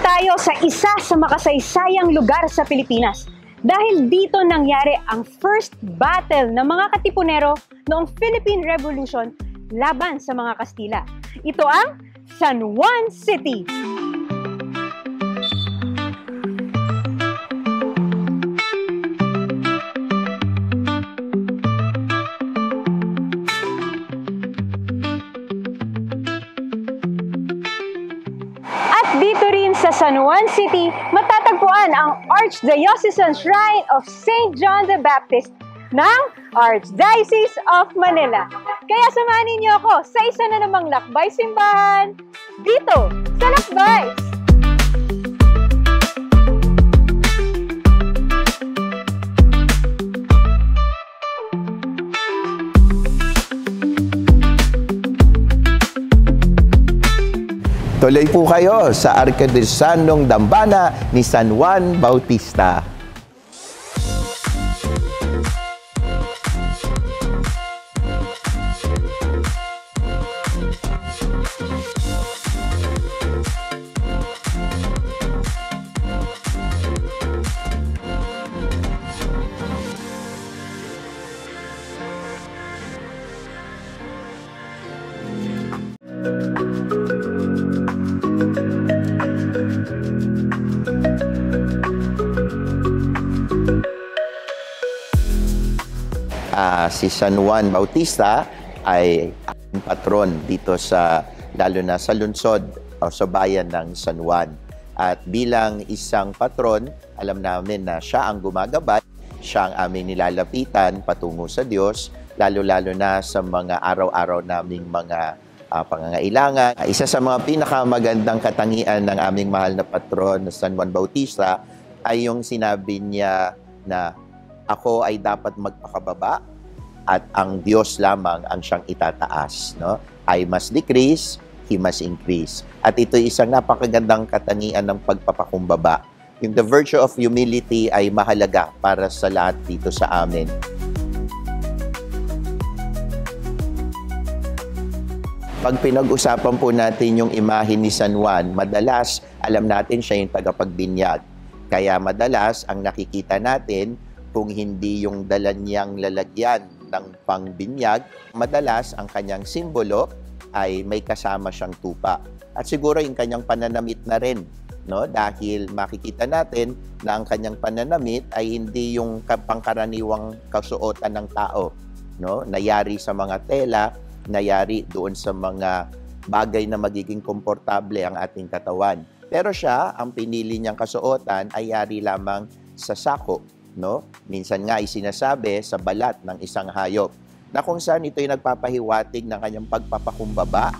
tayo sa isa sa makasaysayang lugar sa Pilipinas. Dahil dito nangyari ang first battle ng mga Katipunero noong Philippine Revolution laban sa mga Kastila. Ito ang San Juan City. Dito rin sa San Juan City, matatagpuan ang Archdiocesan Shrine of St. John the Baptist ng Archdiocese of Manila. Kaya samahan niyo ako sa isa na namang lakbay simbahan dito sa Lakbay! Tuloy po kayo sa Arkadiosanong Dambana ni San Juan Bautista. Si San Juan Bautista ay ang patron dito lalo na sa lungsod o sa bayan ng San Juan. At bilang isang patron, alam namin na siya ang gumagabay, siya ang aming nilalapitan patungo sa Diyos, lalo-lalo na sa mga araw-araw naming mga pangangailangan. Isa sa mga pinakamagandang katangian ng aming mahal na patron na San Juan Bautista ay yung sinabi niya na ako ay dapat magpakababa at ang Diyos lamang ang siyang itataas. No? I must decrease, He must increase. At ito isang napakagandang katangian ng pagpapakumbaba. Yung the virtue of humility ay mahalaga para sa lahat dito sa amin. Pag pinag-usapan po natin yung imahe ni San Juan, madalas alam natin siya yung tagapagbinyag. Kaya madalas ang nakikita natin kung hindi yung dala niyang lalagyan ng pangbinyag, madalas ang kanyang simbolo ay may kasama siyang tupa. At siguro yung kanyang pananamit na rin, no? Dahil makikita natin na ang kanyang pananamit ay hindi yung pangkaraniwang kasuotan ng tao, no? Nayari sa mga tela, nayari doon sa mga bagay na magiging komportable ang ating katawan. Pero siya, ang pinili niyang kasuotan ay yari lamang sa sako. No? Minsan nga ay sinasabi sa balat ng isang hayop na kung saan ito'y nagpapahiwatig ng kanyang pagpapakumbaba.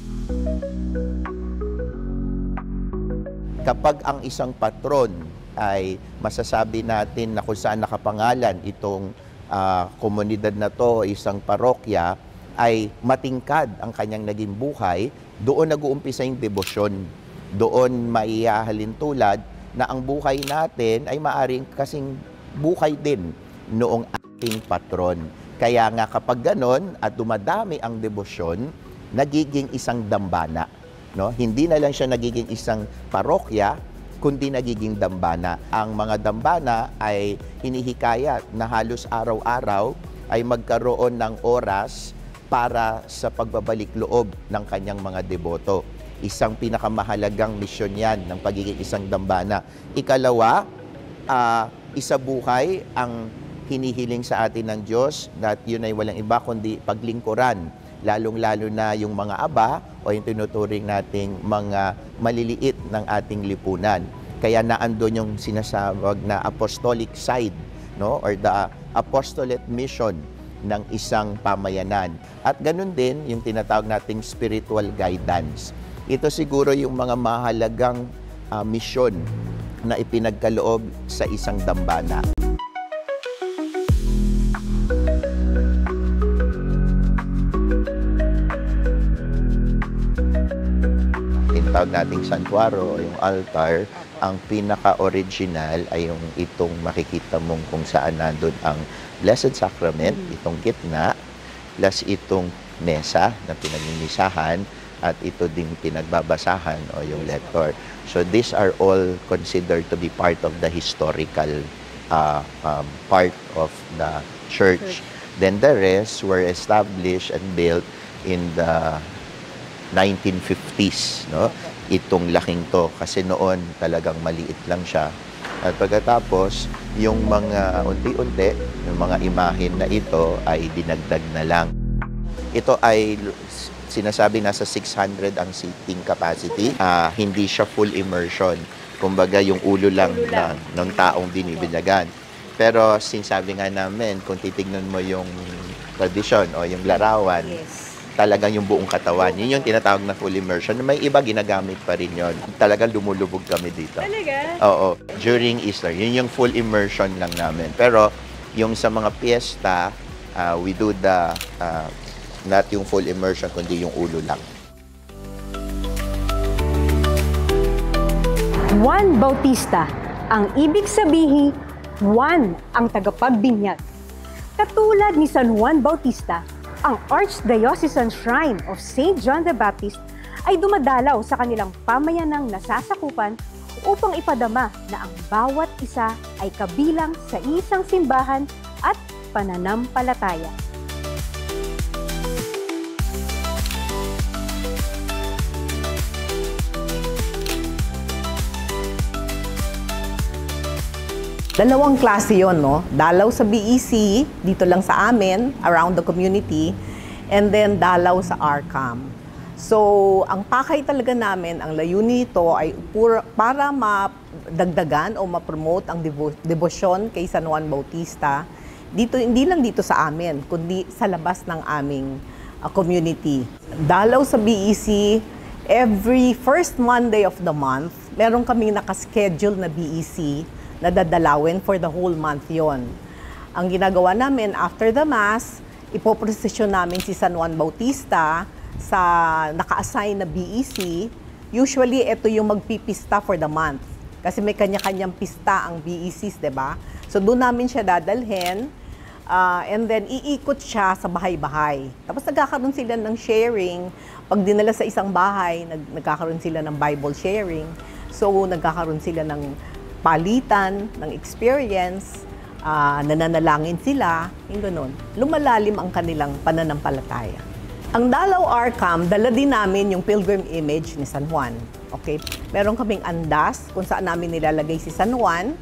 Kapag ang isang patron ay masasabi natin na kung saan nakapangalan itong komunidad na to, isang parokya, ay matingkad ang kanyang naging buhay, doon nag-uumpisa yung debosyon. Doon maihahalin tulad na ang buhay natin ay maaring kasing buhay din noong ating patron. Kaya nga kapag ganon at dumadami ang debosyon, nagiging isang dambana. No? Hindi na lang siya nagiging isang parokya, kundi nagiging dambana. Ang mga dambana ay hinihikayat na halos araw-araw ay magkaroon ng oras para sa pagbabalik loob ng kanyang mga deboto. Isang pinakamahalagang misyon yan ng pagiging isang dambana. Ikalawa, isa buhay ang hinihiling sa atin ng Diyos, that yun ay walang iba kundi paglingkuran, lalong-lalo na yung mga aba o yung tinuturing nating mga maliliit ng ating lipunan. Kaya naandun yung sinasabag na apostolic side, no? Or the apostolate mission ng isang pamayanan. At ganun din yung tinatawag nating spiritual guidance. Ito siguro yung mga mahalagang misyon na ipinagkaloob sa isang dambana. Tinatawag nating santuaro o yung altar, ang pinaka-original ay yung itong makikita mong kung saan nandun ang Blessed Sacrament, itong gitna, plus itong mesa na pinaninisahan, at ito ding pinagbabasahan o yung lector. So these are all considered to be part of the historical part of the church. Then the rest were established and built in the 1950s, no? Itong laking to kasi noon talagang maliit lang siya. At pagkatapos, yung mga unti-unti, yung mga imahen na ito ay dinagdag na lang. Ito ay sinasabi nasa 600 ang seating capacity. Hindi siya full immersion. Kumbaga yung ulo lang ng taong binibinyagan. Pero sinasabi nga namin, kung titignan mo yung tradisyon o yung larawan, talagang yung buong katawan. Yun yung tinatawag na full immersion. May iba ginagamit pa rin yun. Talagang lumulubog kami dito. Talaga? Oo. During Easter, yun yung full immersion lang namin. Pero yung sa mga piyesta, we do the, not yung full immersion, kundi yung ulo lang. Juan Bautista, ang ibig sabihin, Juan ang tagapagbinyag. Katulad ni San Juan Bautista, ang Archdiocesan Shrine of St. John the Baptist ay dumadalaw sa kanilang pamayanang nasasakupan upang ipadama na ang bawat isa ay kabilang sa isang simbahan at pananampalataya. Dalawang klase yun, no? Dalaw sa BEC, dito lang sa amin, around the community, and then dalaw sa ARCAM. So, ang pakay talaga namin, ang layunin nito ay para madagdagan o ma-promote ang debosyon kay San Juan Bautista, dito, hindi lang dito sa amin, kundi sa labas ng aming community. Dalaw sa BEC, every first Monday of the month, meron kaming nakaschedule na BEC na dadalawin for the whole month yon. Ang ginagawa namin, after the Mass, ipoprosesyon namin si San Juan Bautista sa naka-assign na BEC. Usually, ito yung magpipista for the month. Kasi may kanya-kanyang pista ang BECs, diba? So, doon namin siya dadalhin. And then, iikot siya sa bahay-bahay. Tapos, nagkakaroon sila ng sharing. Pag dinala sa isang bahay, nagkakaroon sila ng Bible sharing. So, nagkakaroon sila ng palitan, ng experience, nananalangin sila, yung ganun. Lumalalim ang kanilang pananampalataya. Ang Dalaw ARCAM, dala din namin yung pilgrim image ni San Juan. Okay? Meron kaming andas kung saan namin nilalagay si San Juan.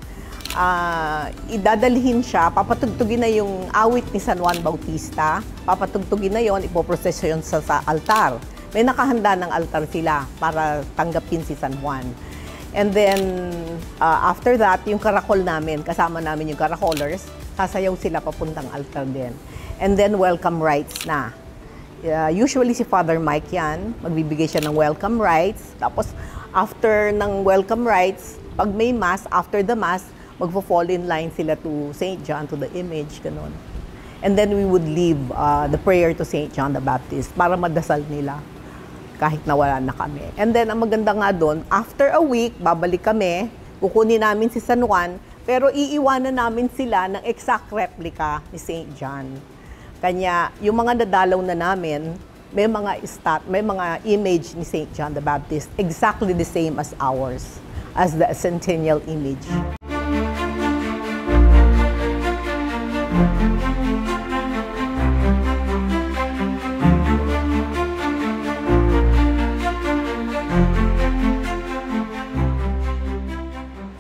Idadalhin siya, papatugtugin na yung awit ni San Juan Bautista, papatugtugin na yon, ipoproseso yun sa altar. May nakahanda ng altar sila para tanggapin si San Juan. And then, after that, yung karakol namin, kasama namin yung karakolers, sasayaw sila papuntang altar din. And then, welcome rites na. Usually, si Father Mike yan, magbibigay siya ng welcome rites. Tapos, after ng welcome rites, pag may Mass, after the Mass, magpo-fall in line sila to St. John, to the image, ganun. And then, we would leave the prayer to St. John the Baptist para madasal nila kahit nawala na kami. And then, ang maganda nga doon, after a week, babalik kami, kukunin namin si San Juan, pero iiwanan namin sila ng exact replica ni St. John. Kanya, yung mga nadalaw na namin, may mga image ni St. John the Baptist, exactly the same as ours, as the centennial image.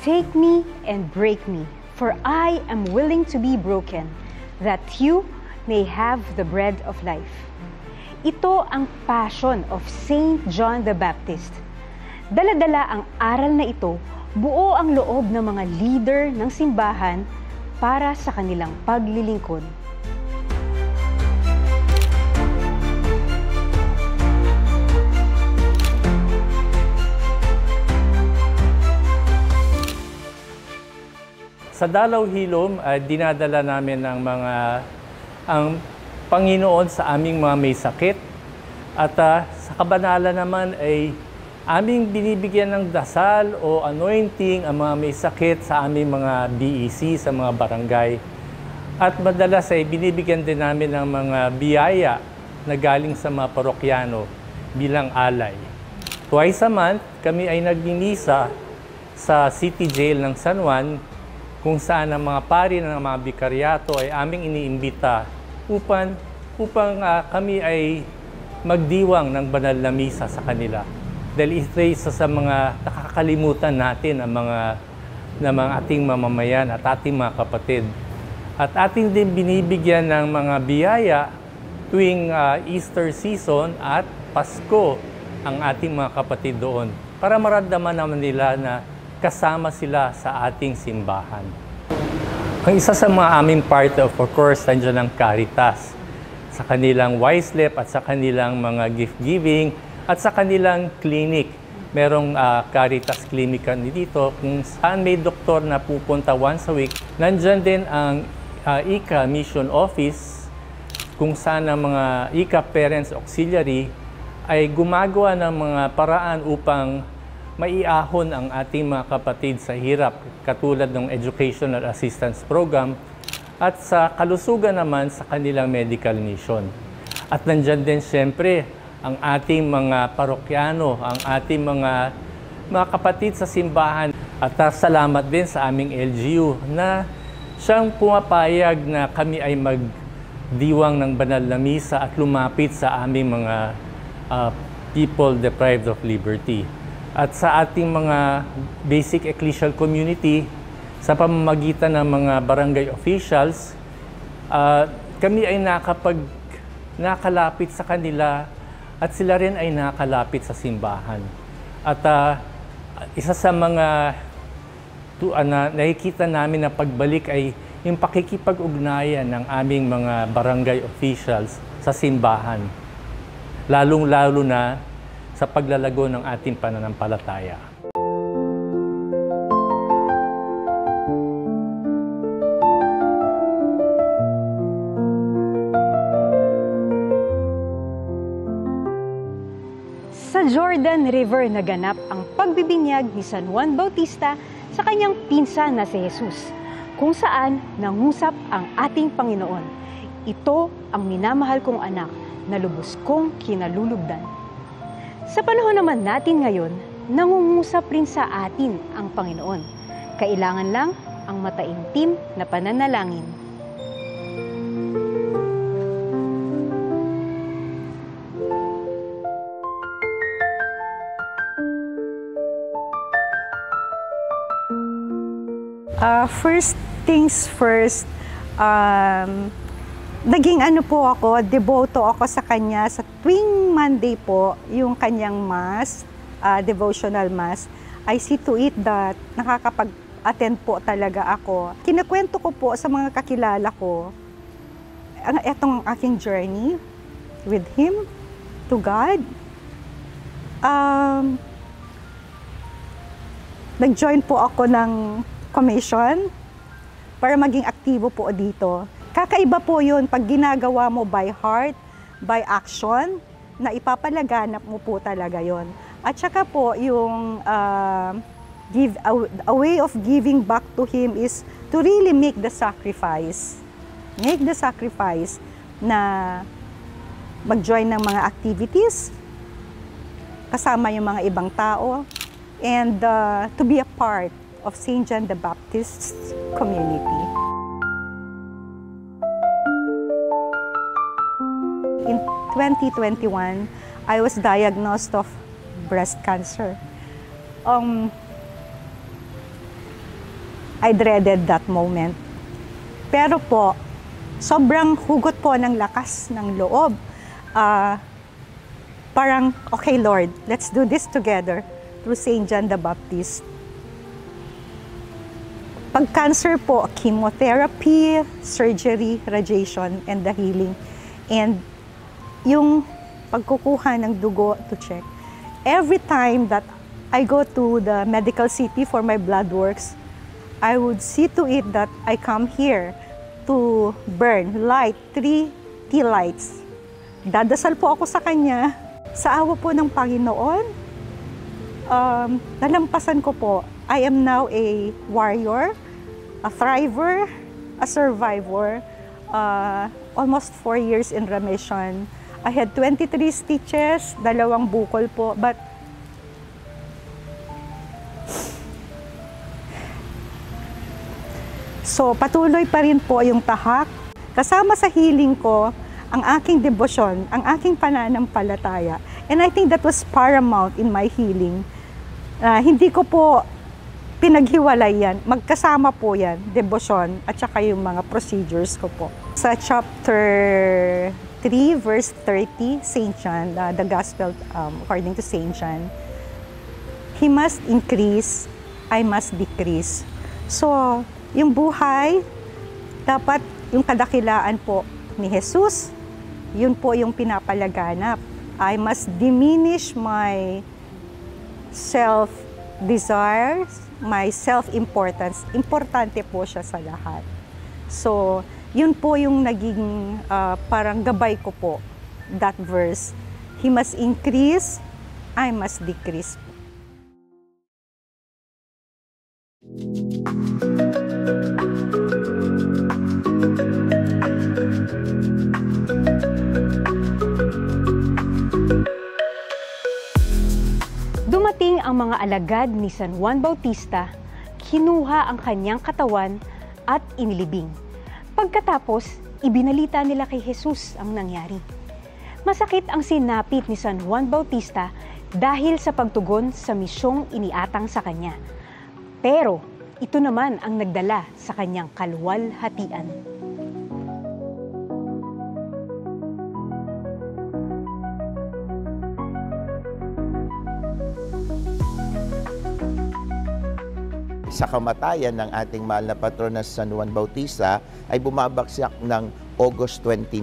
Take me and break me, for I am willing to be broken, that you may have the bread of life. Ito ang passion of St. John the Baptist. Dala-dala ang aral na ito, buo ang loob ng mga leader ng simbahan para sa kanilang paglilingkod. Sa Dalaw Hilom, dinadala namin ang Panginoon sa aming mga may sakit. At sa kabanalan naman ay aming binibigyan ng dasal o anointing ang mga may sakit sa aming mga BEC, sa mga barangay. At madalas ay binibigyan din namin ng mga biyaya na galing sa mga parokyano. bilang alay. Twice a month, kami ay nagmimisa sa City Jail ng San Juan, kung saan ang mga pari ng mga bikaryato ay aming iniimbita upang kami ay magdiwang ng banal na misa sa kanila. Dahil ito isa sa mga nakakalimutan natin ang mga ating mamamayan at ating mga kapatid. At ating din binibigyan ng mga biyaya tuwing Easter season at Pasko ang ating mga kapatid doon para maramdaman naman nila na kasama sila sa ating simbahan. Ang isa sa mga aming part of course, nandiyan ang Caritas sa kanilang Wiseleap at sa kanilang mga gift giving at sa kanilang clinic. Merong Caritas Clinic dito kung saan may doktor na pupunta once a week. Nandiyan din ang ICA Mission Office kung saan ang mga ICA Parents Auxiliary ay gumagawa ng mga paraan upang maiahon ang ating mga kapatid sa hirap, katulad ng Educational Assistance Program at sa kalusugan naman sa kanilang medical mission. At nandyan din siyempre ang ating mga parokyano, ang ating mga kapatid sa simbahan. At salamat din sa aming LGU na siyang pumapayag na kami ay magdiwang ng banal na misa at lumapit sa aming mga people deprived of liberty. At sa ating mga basic ecclesial community, sa pamamagitan ng mga barangay officials, kami ay nakalapit sa kanila at sila rin ay nakalapit sa simbahan. At isa sa mga nakikita namin na pagbalik ay yung pakikipag-ugnayan ng aming mga barangay officials sa simbahan. Lalong-lalo na sa paglalago ng ating pananampalataya. Sa Jordan River naganap ang pagbibinyag ni San Juan Bautista sa kanyang pinsan na si Jesus, kung saan nangusap ang ating Panginoon. Ito ang minamahal kong anak na lubos kong kinalulugdan. Sa panahon naman natin ngayon, nangungusap rin sa atin ang Panginoon. Kailangan lang ang mataimtim na pananalangin. First things first, naging devoto ako sa kanya sa tuwing Monday po, yung kanyang mass, devotional mass. I see to it that nakakapag-attend po talaga ako. Kinakwento ko po sa mga kakilala ko, etong aking journey with Him, to God. Nag-join po ako ng commission para maging aktibo po dito. Kakaiba po yun pag ginagawa mo by heart, by action, na ipapalaganap mo po talaga yon. At saka po yung a way of giving back to Him is to really make the sacrifice. Make the sacrifice na mag-join ng mga activities, kasama yung mga ibang tao, and to be a part of St. John the Baptist community. In 2021, I was diagnosed of breast cancer. I dreaded that moment. Pero po, sobrang hugot po ng lakas ng loob. Parang, okay Lord, let's do this together through St. John the Baptist. Pag cancer po, chemotherapy, surgery, radiation, and the healing. And yung pagkukuha ng dugo to check. Every time that I go to the medical city for my blood works, I would see to it that I come here to light 3 tea lights. Dadasal po ako sa Kanya. Sa awa po ng Panginoon, nalampasan ko po. I am now a warrior, a thriver, a survivor. Almost 4 years in remission. I had 23 stitches, 2 bukol po, but so patuloy pa rin po yung tahak. Kasama sa healing ko, ang aking debosyon, ang aking pananampalataya. And I think that was paramount in my healing. Hindi ko po pinaghiwalay yan. Magkasama po yan, debosyon at saka yung mga procedures ko po. Sa chapter 3, verse 30, St. John, the Gospel according to St. John, He must increase, I must decrease. So, yung buhay, dapat yung kadakilaan po ni Jesus, yun po yung pinapalaganap. I must diminish my self-desires, my self-importance. Importante po siya sa lahat. So, yun po yung naging parang gabay ko po, that verse. He must increase, I must decrease. Dumating ang mga alagad ni San Juan Bautista, kinuha ang kanyang katawan at inilibing. Pagkatapos, ibinalita nila kay Jesus ang nangyari. Masakit ang sinapit ni San Juan Bautista dahil sa pagtugon sa misyong iniatang sa kanya. Pero ito naman ang nagdala sa kanyang kaluwalhatian. Sa kamatayan ng ating mahal na patron na San Juan Bautista ay bumabagsak ng August 29.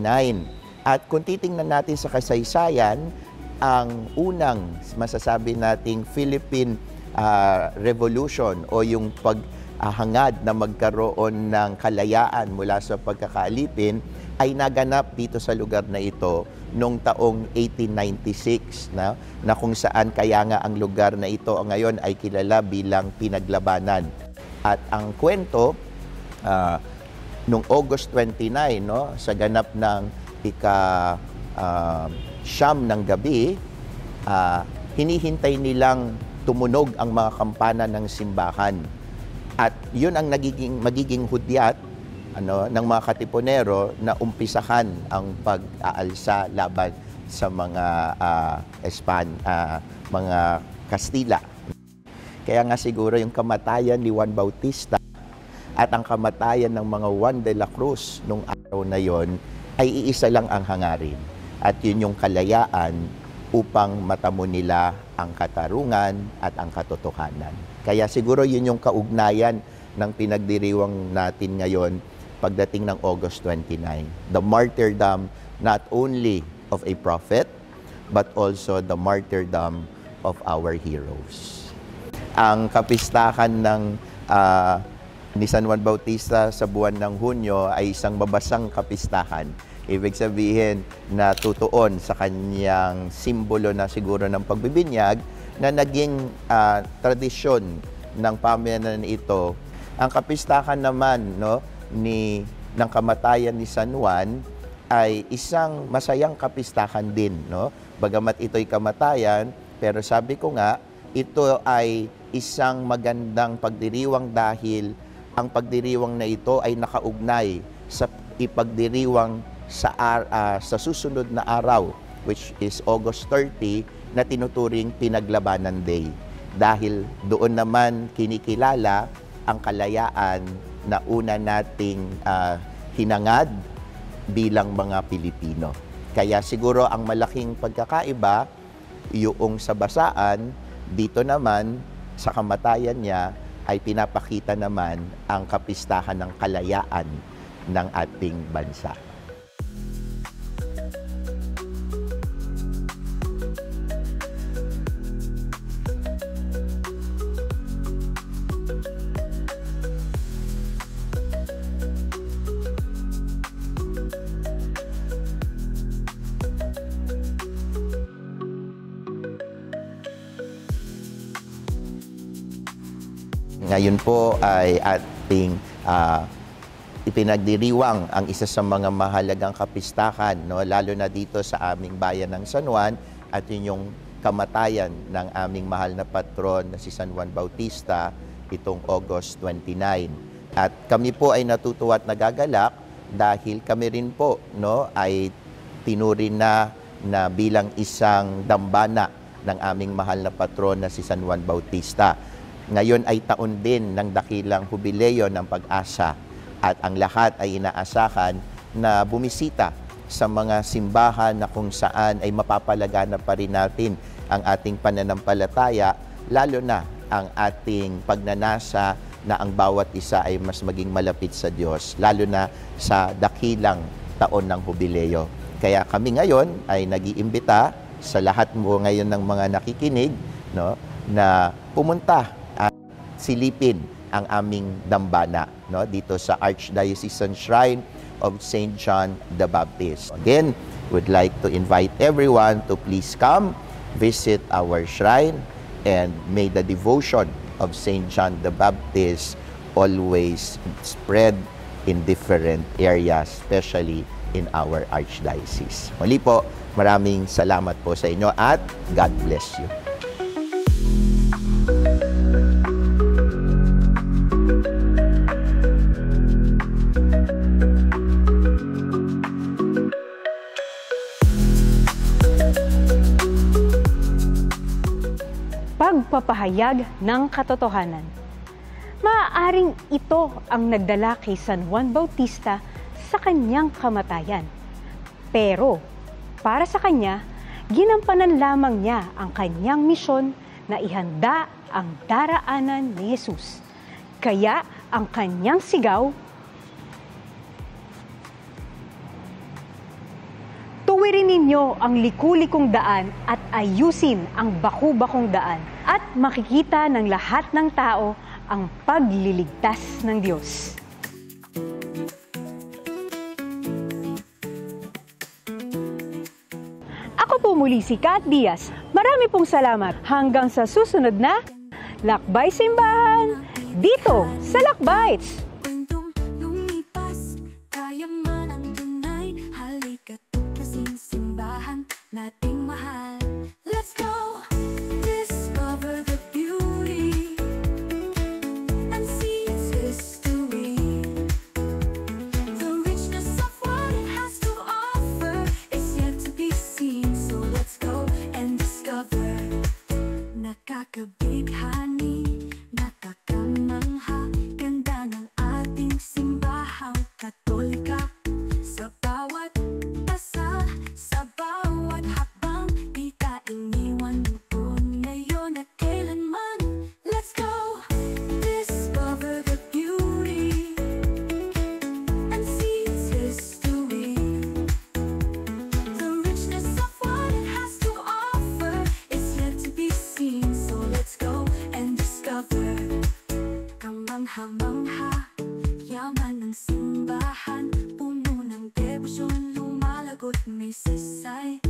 At kung titingnan natin sa kasaysayan, ang unang masasabi nating Philippine Revolution o yung paghangad na magkaroon ng kalayaan mula sa pagkakaalipin ay naganap dito sa lugar na ito noong taong 1896 na kung saan kaya nga ang lugar na ito ngayon ay kilala bilang Pinaglabanan. At ang kwento, noong August 29, sa ganap ng siyam ng gabi, hinihintay nilang tumunog ang mga kampana ng simbahan. At yun ang magiging hudyat ng mga katipunero na umpisahan ang pag-aalsa laban sa mga mga Kastila. Kaya nga siguro yung kamatayan ni Juan Bautista at ang kamatayan ng mga Juan de la Cruz nung araw na yon ay iisa lang ang hangarin. At yun yung kalayaan upang matamo nila ang katarungan at ang katotohanan. Kaya siguro yun yung kaugnayan ng pinagdiriwang natin ngayon pagdating ng August 29. The martyrdom not only of a prophet, but also the martyrdom of our heroes. Ang kapistahan ng ni San Juan Bautista sa buwan ng Hunyo ay isang mabasang kapistahan. Ibig sabihin na tutuon sa kanyang simbolo na siguro ng pagbibinyag na naging tradisyon ng pamayanan ito. Ang kapistahan naman ng kamatayan ni San Juan ay isang masayang kapistahan din. Bagamat ito'y kamatayan, pero sabi ko nga, ito ay isang magandang pagdiriwang dahil ang pagdiriwang na ito ay nakaugnay sa ipagdiriwang sa susunod na araw, which is August 30, na tinuturing Pinaglabanan Day. Dahil doon naman kinikilala ang kalayaan na una nating hinangad bilang mga Pilipino. Kaya siguro ang malaking pagkakaiba, yung sa basaan, dito naman sa kamatayan niya ay pinapakita naman ang kapistahan ng kalayaan ng ating bansa. Ngayon po ay ating ipinagdiriwang ang isa sa mga mahalagang kapistahan, no? Lalo na dito sa aming bayan ng San Juan, at yun yung kamatayan ng aming mahal na patron na si San Juan Bautista itong August 29. At kami po ay natutuwa at nagagalak dahil kami rin po, no, ay tinurin na bilang isang dambana ng aming mahal na patron na si San Juan Bautista. Ngayon ay taon din ng dakilang hubileo ng Pag-asa at ang lahat ay inaasahan na bumisita sa mga simbahan na kung saan ay mapapalagana pa rin natin ang ating pananampalataya, lalo na ang ating pagnanasa na ang bawat isa ay mas maging malapit sa Diyos, lalo na sa dakilang taon ng hubileo. Kaya kami ngayon ay nag-iimbita sa lahat mo ngayon ng mga nakikinig, no, na pumunta at silipin ang aming dambana, no, dito sa Archdiocesan Shrine of St. John the Baptist. Again, would like to invite everyone to please come, visit our shrine, and may the devotion of St. John the Baptist always spread in different areas, especially in our Archdiocese. Muli po, maraming salamat po sa inyo at God bless you. Pagpapahayag ng katotohanan. Maaaring ito ang nagdala kay San Juan Bautista sa kanyang kamatayan. Pero, para sa kanya, ginampanan lamang niya ang kanyang misyon na ihanda ang daraanan ni Jesus. Kaya, ang kanyang sigaw, tuwirin ninyo ang liku-likong daan at ayusin ang baku-bakong daan at makikita ng lahat ng tao ang pagliligtas ng Diyos. Ako po muli si Kat Diaz. Marami pong salamat. Hanggang sa susunod na Lakbay Simbahan dito sa Lakbites. Nating mahal. Let's go discover the beauty and see its history. The richness of what it has to offer is yet to be seen. So let's go and discover. Nakakabighani, nakakamangha, ganda ng ating simbahang Katolika. Sa bawat dasal, sa bawat hakbang, di ka iniwan doon ngayon at kailanman. Let's go discover the beauty and see its history. The richness of what it has to offer is yet to be seen. So let's go and discover. Kamangha-mangha, yaman ng simbahan, puno ng debosyon, lumalagot may sasay.